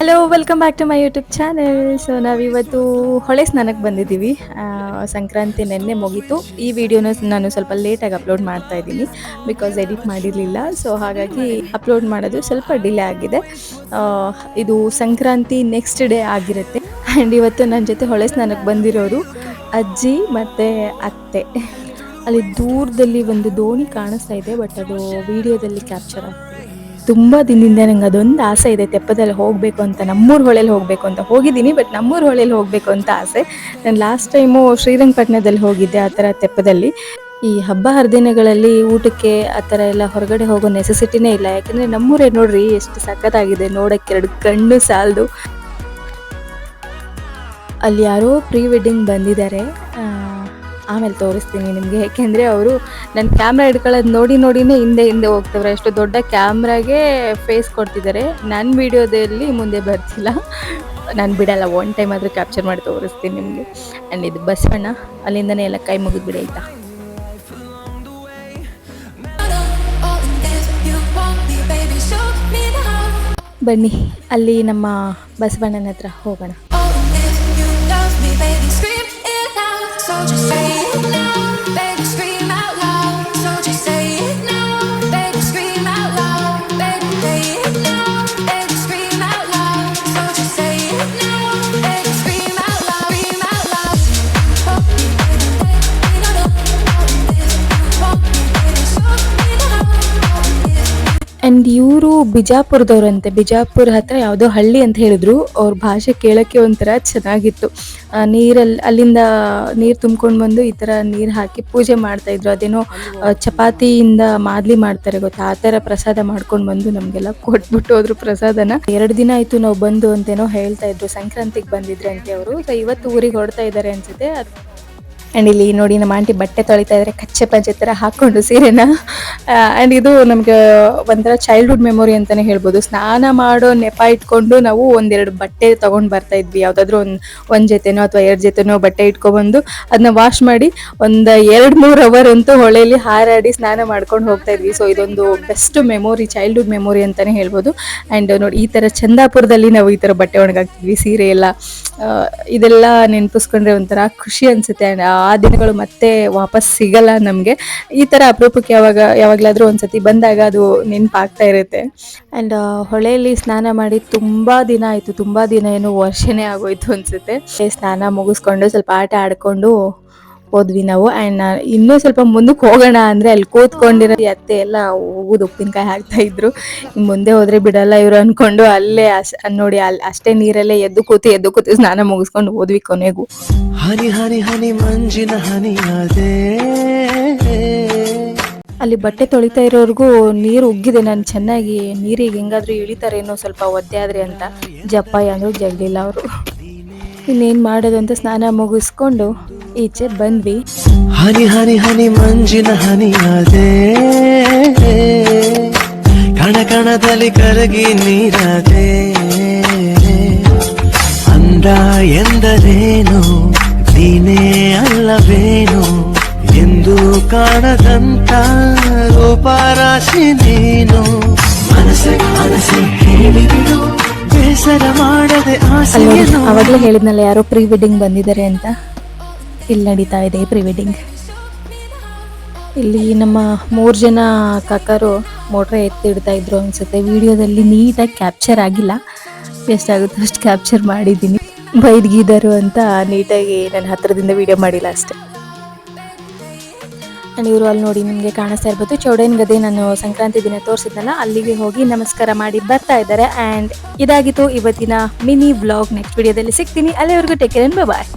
Hello welcome back to my YouTube channel. So ನಾವಿವತ್ತು ಹೊಳೆ ಸ್ನಾನಕ್ಕೆ ಬಂದಿದ್ದೀವಿ. ಸಂಕ್ರಾಂತಿ ನೆನ್ನೆ ಮುಗೀತು. ಈ ವಿಡಿಯೋನ ನಾನು ಸ್ವಲ್ಪ ಲೇಟಾಗಿ ಅಪ್ಲೋಡ್ ಮಾಡ್ತಾ ಇದ್ದೀನಿ ಬಿಕಾಸ್ ಎಡಿಟ್ ಮಾಡಿರಲಿಲ್ಲ. ಸೊ ಹಾಗಾಗಿ ಅಪ್ಲೋಡ್ ಮಾಡೋದು ಸ್ವಲ್ಪ ಡಿಲೇ ಆಗಿದೆ. ಇದು ಸಂಕ್ರಾಂತಿ ನೆಕ್ಸ್ಟ್ ಡೇ ಆಗಿರುತ್ತೆ. ಆ್ಯಂಡ್ ಇವತ್ತು ನನ್ನ ಜೊತೆ ಹೊಳೆ ಸ್ನಾನಕ್ಕೆ ಬಂದಿರೋರು ಅಜ್ಜಿ ಮತ್ತು ಅತ್ತೆ. ಅಲ್ಲಿ ದೂರದಲ್ಲಿ ಒಂದು ದೋಣಿ ಕಾಣಿಸ್ತಾ ಇದೆ, ಬಟ್ ಅದು ವಿಡಿಯೋದಲ್ಲಿ ಕ್ಯಾಪ್ಚರ್ ಆಗ್ತಿದೆ. ತುಂಬ ದಿನದಿಂದ ನಂಗೆ ಅದೊಂದು ಆಸೆ ಇದೆ, ತೆಪ್ಪದಲ್ಲಿ ಹೋಗಬೇಕು ಅಂತ, ನಮ್ಮೂರು ಹೊಳೆಯಲ್ಲಿ ಹೋಗಬೇಕು ಅಂತ. ಹೋಗಿದ್ದೀನಿ, ಬಟ್ ನಮ್ಮೂರು ಹೊಳೆಯಲ್ಲಿ ಹೋಗಬೇಕು ಅಂತ ಆಸೆ. ನಾನು ಲಾಸ್ಟ್ ಟೈಮು ಶ್ರೀರಂಗಪಟ್ಟಣದಲ್ಲಿ ಹೋಗಿದ್ದೆ ಆ ಥರ ತೆಪ್ಪದಲ್ಲಿ. ಈ ಹಬ್ಬ ಹರಿದಿನಗಳಲ್ಲಿ ಊಟಕ್ಕೆ ಆ ಥರ ಎಲ್ಲ ಹೊರಗಡೆ ಹೋಗೋ ನೆಸೆಸಿಟಿನೇ ಇಲ್ಲ, ಯಾಕೆಂದರೆ ನಮ್ಮೂರೇ ನೋಡ್ರಿ ಎಷ್ಟು ಸಖತ್ತಾಗಿದೆ, ನೋಡೋಕ್ಕೆ ಎರಡು ಕಣ್ಣು ಸಾಲದು. ಅಲ್ಲಿ ಯಾರೋ ಪ್ರೀ ವೆಡ್ಡಿಂಗ್ ಬಂದಿದ್ದಾರೆ, ಆಮೇಲೆ ತೋರಿಸ್ತೀನಿ ನಿಮಗೆ. ಯಾಕೆಂದರೆ ಅವರು ನನ್ನ ಕ್ಯಾಮ್ರಾ ಹಿಡ್ಕೊಳ್ಳೋದು ನೋಡಿನೇ ಹಿಂದೆ ಹೋಗ್ತವ್ರೆ. ಅಷ್ಟು ದೊಡ್ಡ ಕ್ಯಾಮ್ರಾಗೆ ಫೇಸ್ ಕೊಡ್ತಿದ್ದಾರೆ. ನನ್ನ ವೀಡಿಯೋದಲ್ಲಿ ಮುಂದೆ ಬರ್ತಿಲ್ಲ. ನಾನು ಬಿಡಲ್ಲ, ಒನ್ ಟೈಮ್ ಆದರೂ ಕ್ಯಾಪ್ಚರ್ ಮಾಡಿ ತೋರಿಸ್ತೀನಿ ನಿಮಗೆ. ಆ್ಯಂಡ್ ಇದು ಬಸವಣ್ಣ, ಅಲ್ಲಿಂದನೇ ಎಲ್ಲ ಕೈ ಮುಗಿದ್ಬಿಡಿ ಆಯಿತಾ. ಬನ್ನಿ ಅಲ್ಲಿ ನಮ್ಮ ಬಸವಣ್ಣನ ಹತ್ರ ಹೋಗೋಣ. ಆ್ಯಂಡ್ ಇವರು ಬಿಜಾಪುರದವ್ರಂತೆ. ಬಿಜಾಪುರ ಹತ್ರ ಯಾವುದೋ ಹಳ್ಳಿ ಅಂತ ಹೇಳಿದ್ರು. ಅವ್ರ ಭಾಷೆ ಕೇಳೋಕ್ಕೆ ಒಂಥರ ಚೆನ್ನಾಗಿತ್ತು. ಅಲ್ಲಿಂದ ನೀರು ತುಂಬ್ಕೊಂಡು ಬಂದು ಈ ಥರ ನೀರು ಹಾಕಿ ಪೂಜೆ ಮಾಡ್ತಾಯಿದ್ರು. ಅದೇನೋ ಚಪಾತಿಯಿಂದ ಮಾದಲಿ ಮಾಡ್ತಾರೆ ಗೊತ್ತಾ, ಆ ಥರ ಪ್ರಸಾದ ಮಾಡ್ಕೊಂಡು ಬಂದು ನಮಗೆಲ್ಲ ಕೊಟ್ಬಿಟ್ಟು ಹೋದ್ರು ಪ್ರಸಾದನ. 2 ದಿನ ಆಯಿತು ನಾವು ಬಂದು ಅಂತೇನೋ ಹೇಳ್ತಾ ಇದ್ರು. ಸಂಕ್ರಾಂತಿಗೆ ಬಂದಿದ್ರೆ ಅಂತೆ ಅವರು. ಸೊ ಇವತ್ತು ಊರಿಗೆ ಹೊರಡ್ತಾ ಇದ್ದಾರೆ ಅನಿಸುತ್ತೆ. ಆ್ಯಂಡ್ ಇಲ್ಲಿ ನೋಡಿ ನಮ್ಮ ಆಂಟಿ ಬಟ್ಟೆ ತೊಳಿತಾ ಇದ್ದಾರೆ, ಕಚ್ಚೆ ಪಂಚೆ ಥರ ಹಾಕ್ಕೊಂಡು ಸೀರೆನ. ಆ್ಯಂಡ್ ಇದು ನಮಗೆ ಒಂಥರ ಚೈಲ್ಡ್ಹುಡ್ ಮೆಮೊರಿ ಅಂತಲೇ ಹೇಳ್ಬೋದು. ಸ್ನಾನ ಮಾಡೋ ನೆಪ ಇಟ್ಕೊಂಡು ನಾವು 1-2 ಬಟ್ಟೆ ತೊಗೊಂಡು ಬರ್ತಾಯಿದ್ವಿ. ಯಾವುದಾದ್ರೂ ಒಂದು ಜೊತೆನೋ ಅಥವಾ 2 ಜೊತೆನೋ ಬಟ್ಟೆ ಇಟ್ಕೊಬಂದು ಅದನ್ನ ವಾಶ್ ಮಾಡಿ ಒಂದು 2-3 ಅವರ್ ಅಂತೂ ಹೊಳೆಯಲ್ಲಿ ಹಾರಾಡಿ ಸ್ನಾನ ಮಾಡ್ಕೊಂಡು ಹೋಗ್ತಾಯಿದ್ವಿ. ಸೊ ಇದೊಂದು ಬೆಸ್ಟ್ ಮೆಮೊರಿ, ಚೈಲ್ಡ್ಹುಡ್ ಮೆಮೊರಿ ಅಂತಲೇ ಹೇಳ್ಬೋದು. ಆ್ಯಂಡ್ ನೋಡಿ ಈ ಥರ ಚಂದಾಪುರದಲ್ಲಿ ನಾವು ಈ ಥರ ಬಟ್ಟೆ ಒಣಗಾಕ್ತಿದ್ವಿ, ಸೀರೆ ಎಲ್ಲ. ಇದೆಲ್ಲ ನೆನಪಿಸ್ಕೊಂಡ್ರೆ ಒಂಥರ ಖುಷಿ ಅನಿಸುತ್ತೆ. ಆ್ಯಂಡ್ ಆ ದಿನಗಳು ಮತ್ತೆ ವಾಪಸ್ ಸಿಗಲ್ಲ ನಮಗೆ. ಈ ಥರ ಅಪರೂಪಕ್ಕೆ ಯಾವಾಗಲಾದರೂ ಒಂದ್ಸತಿ ಬಂದಾಗ ಅದು ನೆನಪಾಗ್ತಾ ಇರುತ್ತೆ. ಆ್ಯಂಡ್ ಹೊಳೆಯಲ್ಲಿ ಸ್ನಾನ ಮಾಡಿ ತುಂಬ ದಿನ ಆಯಿತು, ತುಂಬ ದಿನ ಏನೋ ವರ್ಷನೇ ಆಗೋಯ್ತು ಅನಿಸುತ್ತೆ. ಸ್ನಾನ ಮುಗಿಸ್ಕೊಂಡು ಸ್ವಲ್ಪ ಆಟ ಆಡಿಕೊಂಡು ಹೋದ್ವಿ ನಾವು. ಆ್ಯಂಡ್ ಇನ್ನೂ ಸ್ವಲ್ಪ ಮುಂದಕ್ಕೆ ಹೋಗೋಣ ಅಂದರೆ ಅಲ್ಲಿ ಕೂತ್ಕೊಂಡಿರೋ ಅತ್ತೆ ಎಲ್ಲ ಹೋಗೋದು ಉಪ್ಪಿನಕಾಯಿ ಹಾಕ್ತಾ ಇದ್ರು. ಮುಂದೆ ಹೋದರೆ ಬಿಡಲ್ಲ ಇವರು ಅಂದ್ಕೊಂಡು ಅಲ್ಲೇ ನೋಡಿ ಅಷ್ಟೇ ನೀರಲ್ಲೇ ಎದ್ದು ಕೂತು ಸ್ನಾನ ಮುಗಿಸ್ಕೊಂಡು ಹೋದ್ವಿ ಕೊನೆಗೂ. ಹನಿ ಹನಿ ಹನಿ ಮಂಜಿನ ಹನಿಯಾದೆ. ಅಲ್ಲಿ ಬಟ್ಟೆ ತೊಳಿತಾ ಇರೋರ್ಗೂ ನೀರು ಉಗ್ಗಿದೆ. ನಾನು ಚೆನ್ನಾಗಿ ನೀರಿಗೆ ಹೆಂಗಾದ್ರೂ ಇಳಿತಾರೇನೋ ಸ್ವಲ್ಪ ಒದ್ದೆ ಆದ್ರೆ ಅಂತ. ಜಪ್ಪಾಯ ಅಂದರೂ ಜಗ್ಲಿಲ್ಲ ಅವರು. ಇನ್ನೇನು ಮಾಡೋದು ಅಂತ ಸ್ನಾನ ಮುಗಿಸ್ಕೊಂಡು ಈಚೆ ಬಂದ್ವಿ. ಹನಿ ಹನಿ ಹನಿ ಮಂಜಿನ ಹನಿಯಾದೆ, ಕಣ ಕಣದಲ್ಲಿ ಕರಗಿ ನೀರಾದೆ. ಅಂದ ಎಂದರೇನು ನೀನೇ ಅಲ್ಲವೇನು, ಎಂದು ಕಾಣದಂತ ರೂಪರಾಶಿ ನೀನು. ಮನಸ್ಸೆ ಹೇಳಿಬಿಡು ಬೇಸರ ಮಾಡದೆ ಆಸೆ. ಅವಾಗಲೇ ಹೇಳಿದ್ನಲ್ಲ ಯಾರೋ ಪ್ರೀ ವೆಡ್ಡಿಂಗ್ ಬಂದಿದ್ದಾರೆ ಅಂತ. ಇಲ್ಲಿ ನಡೀತಾ ಇದೆ ಪ್ರೀ ವೆಡ್ಡಿಂಗ್. ಇಲ್ಲಿ ನಮ್ಮ 3 ಜನ ಕಾಕರು ಮೋಟ್ರೆ ಎತ್ತಿಡ್ತಾ ಇದ್ರು ಅನ್ಸುತ್ತೆ. ವಿಡಿಯೋದಲ್ಲಿ ನೀಟಾಗಿ ಕ್ಯಾಪ್ಚರ್ ಆಗಿಲ್ಲ, ಎಷ್ಟಾಗುತ್ತೋ ಅಷ್ಟು ಕ್ಯಾಪ್ಚರ್ ಮಾಡಿದ್ದೀನಿ. ಬೈದ್ಗಿದರು ಅಂತ ನೀಟಾಗಿ ನನ್ನ ಹತ್ರದಿಂದ ವಿಡಿಯೋ ಮಾಡಿಲ್ಲ ಅಷ್ಟೇ. ಆ್ಯಂಡ್ ಇವರು ಅಲ್ಲಿ ನೋಡಿ ನಿಮಗೆ ಕಾಣಿಸ್ತಾ ಇರ್ಬೋದು, ಚೌಡೇನ ಗದೆ ನಾನು ಸಂಕ್ರಾಂತಿ ದಿನ ತೋರಿಸಿದ್ನಲ್ಲ, ಅಲ್ಲಿಗೆ ಹೋಗಿ ನಮಸ್ಕಾರ ಮಾಡಿ ಬರ್ತಾ ಇದ್ದಾರೆ. ಆ್ಯಂಡ್ ಇದಾಗಿತ್ತು ಇವತ್ತಿನ ಮಿನಿ ವ್ಲಾಗ್. ನೆಕ್ಸ್ಟ್ ವಿಡಿಯೋದಲ್ಲಿ ಸಿಗ್ತೀನಿ. ಅಲ್ಲಿವರೆಗೂ ಟೇಕ್ ಕೇರ್, ಬಾಯ್.